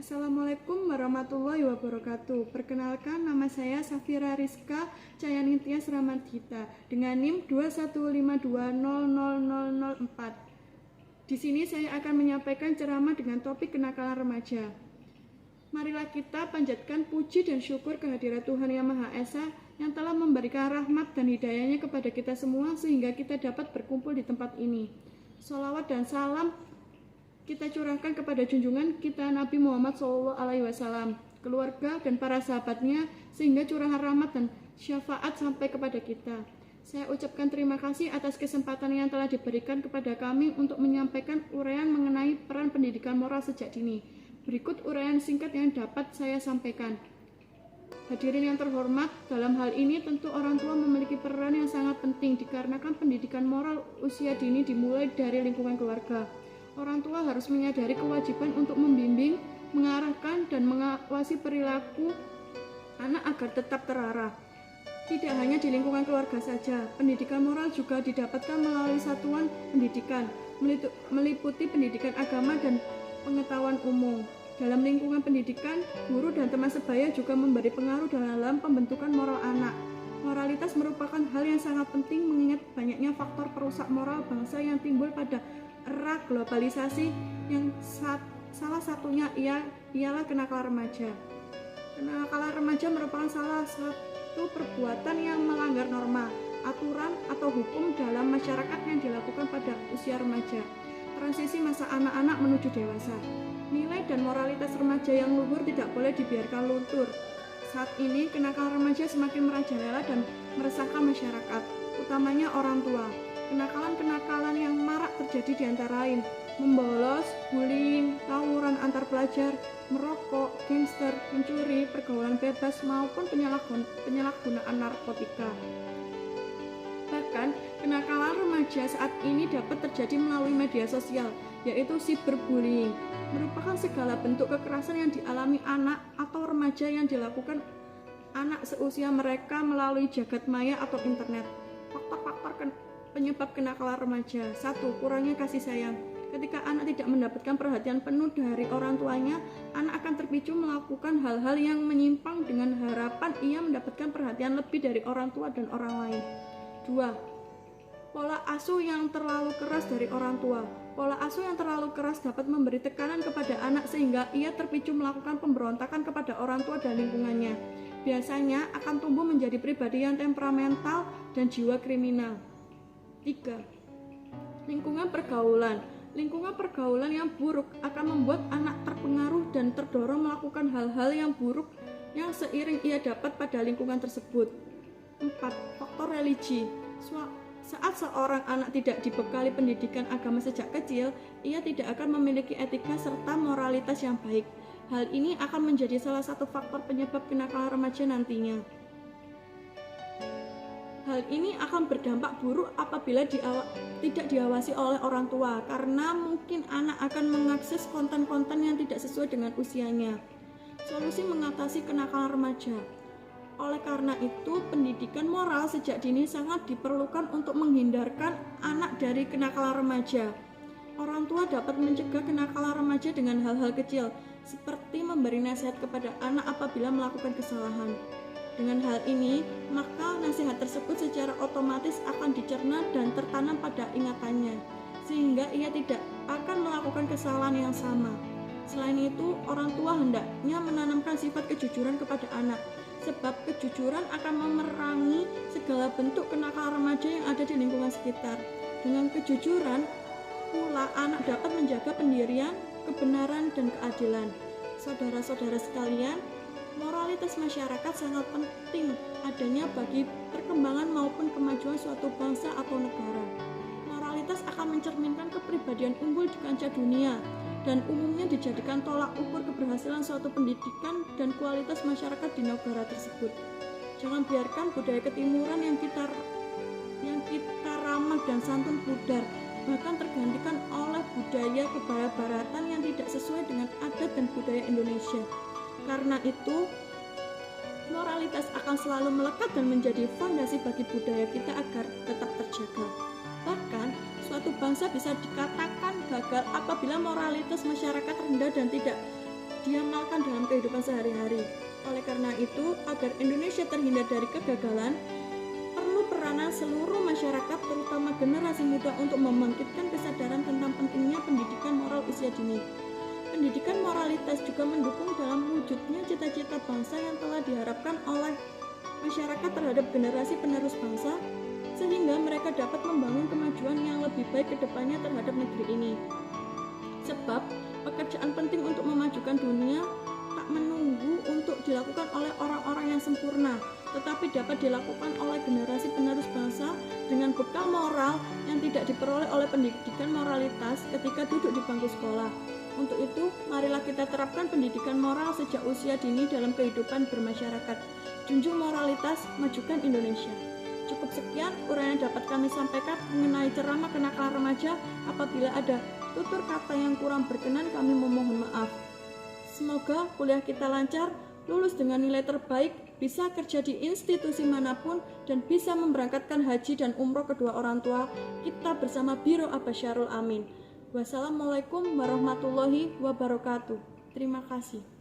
Assalamualaikum warahmatullahi wabarakatuh. Perkenalkan, nama saya Safira Rizka Cayaningtyas Ramadhita dengan NIM 215200004. Di sini saya akan menyampaikan ceramah dengan topik kenakalan remaja. Marilah kita panjatkan puji dan syukur kehadirat Tuhan Yang Maha Esa yang telah memberikan rahmat dan hidayahnya kepada kita semua sehingga kita dapat berkumpul di tempat ini. Sholawat dan salam kita curahkan kepada junjungan kita Nabi Muhammad SAW, keluarga dan para sahabatnya, sehingga curahan rahmat dan syafaat sampai kepada kita. Saya ucapkan terima kasih atas kesempatan yang telah diberikan kepada kami untuk menyampaikan uraian mengenai peran pendidikan moral sejak dini. Berikut uraian singkat yang dapat saya sampaikan. Hadirin yang terhormat, dalam hal ini tentu orang tua memiliki peran yang sangat penting dikarenakan pendidikan moral usia dini dimulai dari lingkungan keluarga. Orang tua harus menyadari kewajiban untuk membimbing, mengarahkan, dan mengawasi perilaku anak agar tetap terarah. Tidak hanya di lingkungan keluarga saja, pendidikan moral juga didapatkan melalui satuan pendidikan, meliputi pendidikan agama dan pengetahuan umum. Dalam lingkungan pendidikan, guru dan teman sebaya juga memberi pengaruh dalam pembentukan moral anak. Moralitas merupakan hal yang sangat penting mengingat banyaknya faktor perusak moral bangsa yang timbul pada era globalisasi yang salah satunya ialah kenakalan remaja. Kenakalan remaja merupakan salah satu perbuatan yang melanggar norma, aturan, atau hukum dalam masyarakat yang dilakukan pada usia remaja. Transisi masa anak-anak menuju dewasa. Nilai dan moralitas remaja yang luhur tidak boleh dibiarkan luntur. Saat ini kenakalan remaja semakin merajalela dan meresahkan masyarakat, utamanya orang tua. Kenakalan-kenakalan yang marak terjadi di antara lain membolos, bullying, tawuran antar pelajar, merokok, gangster, mencuri, pergaulan bebas, maupun penyalahgunaan narkotika. Bahkan, kenakalan remaja saat ini dapat terjadi melalui media sosial, yaitu cyberbullying, merupakan segala bentuk kekerasan yang dialami anak atau remaja yang dilakukan anak seusia mereka melalui jagat maya atau internet. Faktor-faktor penyebab kenakalan remaja. 1. Kurangnya kasih sayang. Ketika anak tidak mendapatkan perhatian penuh dari orang tuanya, anak akan terpicu melakukan hal-hal yang menyimpang dengan harapan ia mendapatkan perhatian lebih dari orang tua dan orang lain. 2. Pola asuh yang terlalu keras dari orang tua. Pola asuh yang terlalu keras dapat memberi tekanan kepada anak sehingga ia terpicu melakukan pemberontakan kepada orang tua dan lingkungannya. Biasanya akan tumbuh menjadi pribadi yang temperamental dan jiwa kriminal. 3. Lingkungan pergaulan. Lingkungan pergaulan yang buruk akan membuat anak terpengaruh dan terdorong melakukan hal-hal yang buruk yang seiring ia dapat pada lingkungan tersebut. 4. Faktor religi. Saat seorang anak tidak dibekali pendidikan agama sejak kecil, ia tidak akan memiliki etika serta moralitas yang baik. Hal ini akan menjadi salah satu faktor penyebab kenakalan remaja nantinya. Hal ini akan berdampak buruk apabila tidak diawasi oleh orang tua, karena mungkin anak akan mengakses konten-konten yang tidak sesuai dengan usianya. Solusi mengatasi kenakalan remaja. Oleh karena itu, pendidikan moral sejak dini sangat diperlukan untuk menghindarkan anak dari kenakalan remaja. Orang tua dapat mencegah kenakalan remaja dengan hal-hal kecil, seperti memberi nasihat kepada anak apabila melakukan kesalahan. Dengan hal ini, maka nasihat tersebut secara otomatis akan dicerna dan tertanam pada ingatannya, sehingga ia tidak akan melakukan kesalahan yang sama. Selain itu, orang tua hendaknya menanamkan sifat kejujuran kepada anak, sebab kejujuran akan memerangi segala bentuk kenakalan remaja yang ada di lingkungan sekitar. Dengan kejujuran, pula anak dapat menjaga pendirian, kebenaran, dan keadilan. Saudara-saudara sekalian, moralitas masyarakat sangat penting adanya bagi perkembangan maupun kemajuan suatu bangsa atau negara. Moralitas akan mencerminkan kepribadian unggul di kancah dunia dan umumnya dijadikan tolak ukur keberhasilan suatu pendidikan dan kualitas masyarakat di negara tersebut. Jangan biarkan budaya ketimuran yang kita ramah dan santun pudar, bahkan tergantikan oleh budaya kebarat-baratan yang tidak sesuai dengan adat dan budaya Indonesia. Karena itu, moralitas akan selalu melekat dan menjadi fondasi bagi budaya kita agar tetap terjaga. Bahkan, suatu bangsa bisa dikatakan gagal apabila moralitas masyarakat rendah dan tidak diamalkan dalam kehidupan sehari-hari. Oleh karena itu, agar Indonesia terhindar dari kegagalan, perlu peranan seluruh masyarakat, terutama generasi muda, untuk membangkitkan kesadaran tentang pentingnya pendidikan moral usia dini. Pendidikan moralitas juga mendukung dalam wujudnya cita-cita bangsa yang telah diharapkan oleh masyarakat terhadap generasi penerus bangsa, sehingga mereka dapat membangun kemajuan yang lebih baik ke depannya terhadap negeri ini. Sebab, pekerjaan penting untuk memajukan dunia tak menunggu untuk dilakukan oleh orang-orang yang sempurna, tetapi dapat dilakukan oleh generasi penerus bangsa dengan bekal moral yang tidak diperoleh oleh pendidikan moralitas ketika duduk di bangku sekolah. Untuk itu, marilah kita terapkan pendidikan moral sejak usia dini dalam kehidupan bermasyarakat. Junjung moralitas, majukan Indonesia. Cukup sekian uraian yang dapat kami sampaikan mengenai ceramah kenakalan remaja. Apabila ada tutur kata yang kurang berkenan, kami memohon maaf. Semoga kuliah kita lancar, lulus dengan nilai terbaik, bisa kerja di institusi manapun, dan bisa memberangkatkan haji dan umroh kedua orang tua kita bersama Biro Abasyarul Amin. Wassalamualaikum warahmatullahi wabarakatuh. Terima kasih.